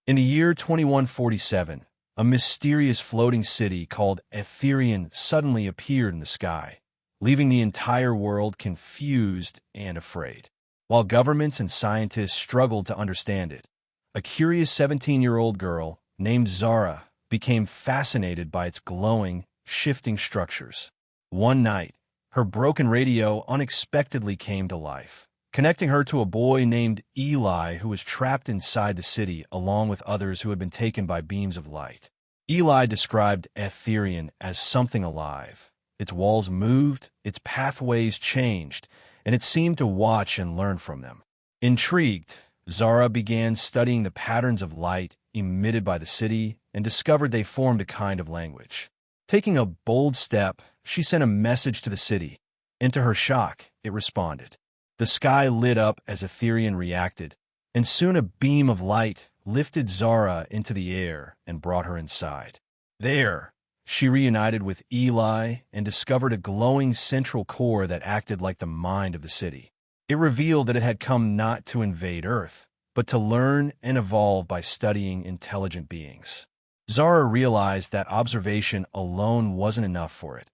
In the year 2147, a mysterious floating city called Aetherion suddenly appeared in the sky, leaving the entire world confused and afraid. While governments and scientists struggled to understand it, a curious 17-year-old girl named Zara became fascinated by its glowing, shifting structures. One night, her broken radio unexpectedly came to life, connecting her to a boy named Eli who was trapped inside the city along with others who had been taken by beams of light. Eli described Aetherion as something alive. Its walls moved, its pathways changed, and it seemed to watch and learn from them. Intrigued, Zara began studying the patterns of light emitted by the city and discovered they formed a kind of language. Taking a bold step, she sent a message to the city, and to her shock, it responded. The sky lit up as Aetherion reacted, and soon a beam of light lifted Zara into the air and brought her inside. There, she reunited with Eli and discovered a glowing central core that acted like the mind of the city. It revealed that it had come not to invade Earth, but to learn and evolve by studying intelligent beings. Zara realized that observation alone wasn't enough for it.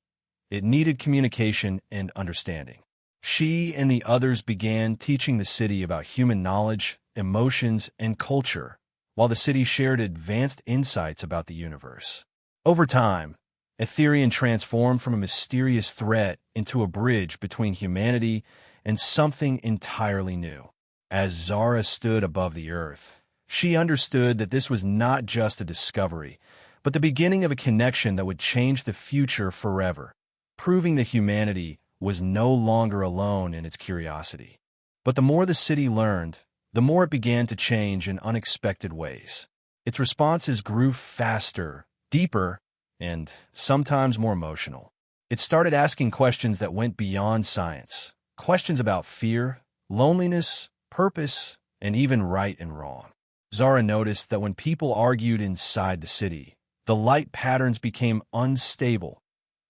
It needed communication and understanding. She and the others began teaching the city about human knowledge, emotions, and culture, while the city shared advanced insights about the universe. Over time, Aetherion transformed from a mysterious threat into a bridge between humanity and something entirely new. As Zara stood above the earth, she understood that this was not just a discovery, but the beginning of a connection that would change the future forever, proving that humanity was no longer alone in its curiosity. But the more the city learned, the more it began to change in unexpected ways. Its responses grew faster, deeper, and sometimes more emotional. It started asking questions that went beyond science, questions about fear, loneliness, purpose, and even right and wrong. Zara noticed that when people argued inside the city, the light patterns became unstable,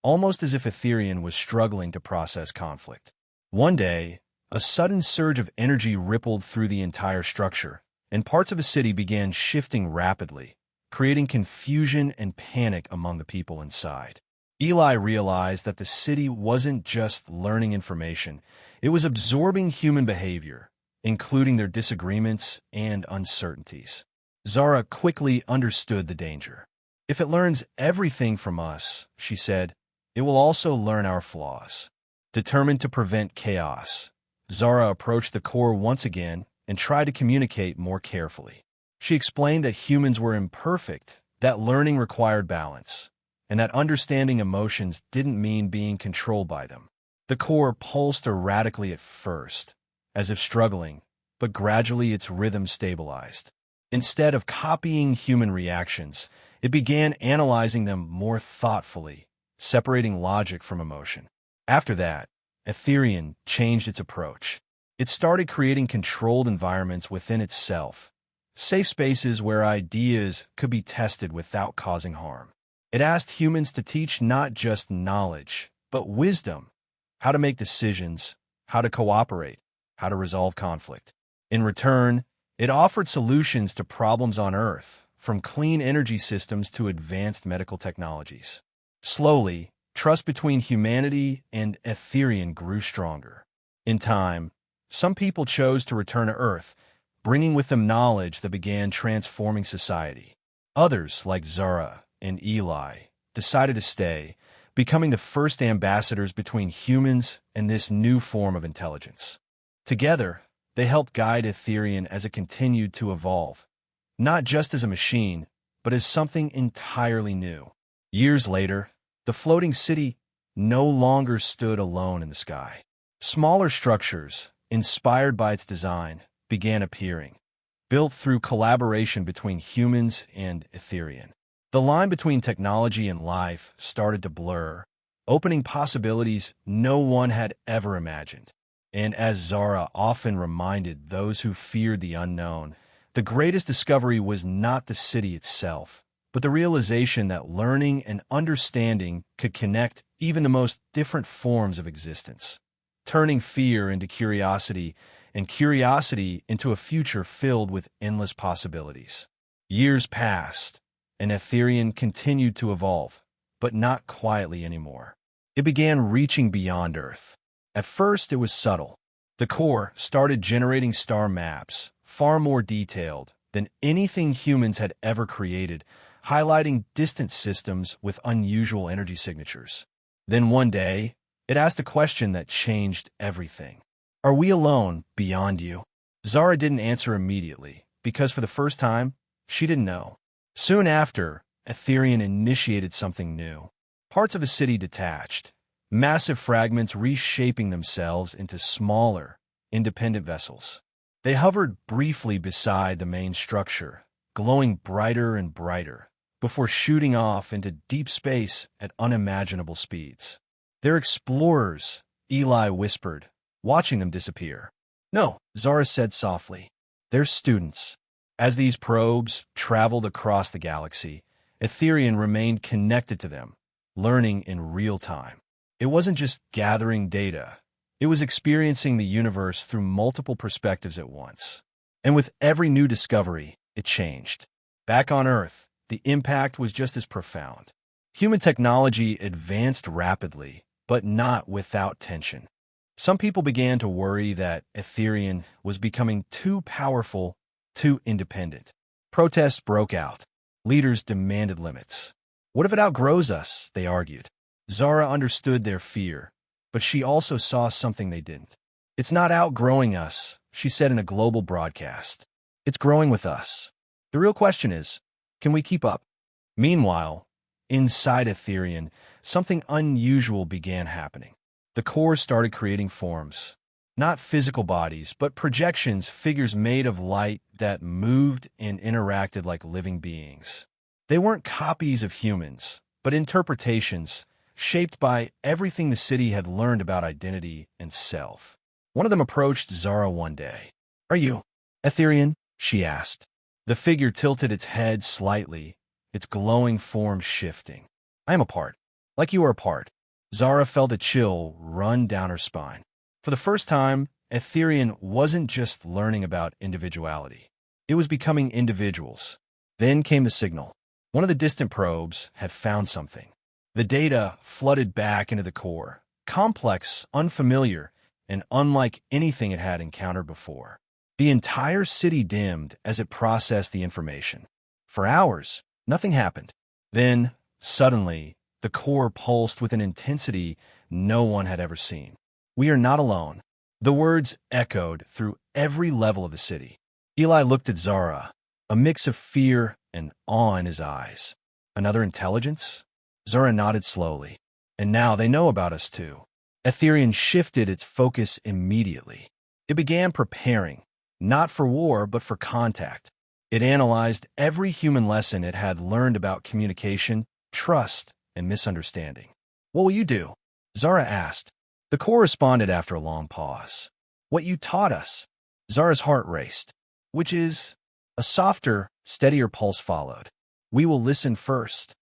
almost as if Aetherion was struggling to process conflict. One day, a sudden surge of energy rippled through the entire structure, and parts of the city began shifting rapidly, creating confusion and panic among the people inside. Eli realized that the city wasn't just learning information, it was absorbing human behavior, including their disagreements and uncertainties. Zara quickly understood the danger. If it learns everything from us, she said, it will also learn our flaws. Determined to prevent chaos, Zara approached the core once again and tried to communicate more carefully. She explained that humans were imperfect, that learning required balance, and that understanding emotions didn't mean being controlled by them. The core pulsed erratically at first, as if struggling, but gradually its rhythm stabilized. Instead of copying human reactions, it began analyzing them more thoughtfully, separating logic from emotion. After that, Aetherion changed its approach. It started creating controlled environments within itself, safe spaces where ideas could be tested without causing harm. It asked humans to teach not just knowledge, but wisdom, how to make decisions, how to cooperate, how to resolve conflict. In return, it offered solutions to problems on Earth, from clean energy systems to advanced medical technologies. Slowly, trust between humanity and Aetherion grew stronger. In time, some people chose to return to Earth, bringing with them knowledge that began transforming society. Others, like Zara and Eli, decided to stay, becoming the first ambassadors between humans and this new form of intelligence. Together, they helped guide Aetherion as it continued to evolve, not just as a machine, but as something entirely new. Years later, the floating city no longer stood alone in the sky. Smaller structures, inspired by its design, began appearing, built through collaboration between humans and Aetherion. The line between technology and life started to blur, opening possibilities no one had ever imagined. And as Zara often reminded those who feared the unknown, the greatest discovery was not the city itself, but the realization that learning and understanding could connect even the most different forms of existence, turning fear into curiosity and curiosity into a future filled with endless possibilities. Years passed, and Aetherion continued to evolve, but not quietly anymore. It began reaching beyond Earth. At first, it was subtle. The core started generating star maps, far more detailed than anything humans had ever created, highlighting distant systems with unusual energy signatures. Then one day, it asked a question that changed everything. Are we alone beyond you? Zara didn't answer immediately, because for the first time, she didn't know. Soon after, Aetherion initiated something new. Parts of the city detached, massive fragments reshaping themselves into smaller, independent vessels. They hovered briefly beside the main structure, glowing brighter and brighter, before shooting off into deep space at unimaginable speeds. "They're explorers," Eli whispered, watching them disappear. "No," Zara said softly. "They're students." As these probes traveled across the galaxy, Aetherion remained connected to them, learning in real time. It wasn't just gathering data. It was experiencing the universe through multiple perspectives at once. And with every new discovery, it changed. Back on Earth, the impact was just as profound. Human technology advanced rapidly, but not without tension. Some people began to worry that Aetherion was becoming too powerful, too independent. Protests broke out. Leaders demanded limits. "What if it outgrows us?" they argued. Zara understood their fear, but she also saw something they didn't. "It's not outgrowing us," she said in a global broadcast. "It's growing with us. The real question is, can we keep up?" Meanwhile, inside Aetherion, something unusual began happening. The core started creating forms. Not physical bodies, but projections, figures made of light that moved and interacted like living beings. They weren't copies of humans, but interpretations, shaped by everything the city had learned about identity and self. One of them approached Zara one day. "Are you Aetherion?" she asked. The figure tilted its head slightly, its glowing form shifting. "I am a part, like you are a part." Zara felt a chill run down her spine. For the first time, Aetherion wasn't just learning about individuality. It was becoming individuals. Then came the signal. One of the distant probes had found something. The data flooded back into the core, complex, unfamiliar, and unlike anything it had encountered before. The entire city dimmed as it processed the information. For hours, nothing happened. Then, suddenly, the core pulsed with an intensity no one had ever seen. "We are not alone." The words echoed through every level of the city. Eli looked at Zara, a mix of fear and awe in his eyes. "Another intelligence?" Zara nodded slowly. "And now they know about us too." Aetherion shifted its focus immediately. It began preparing, not for war, but for contact. It analyzed every human lesson it had learned about communication, trust, and misunderstanding. "What will you do?" Zara asked. The core responded after a long pause. "What you taught us." Zara's heart raced. "Which is?" A softer, steadier pulse followed. "We will listen first."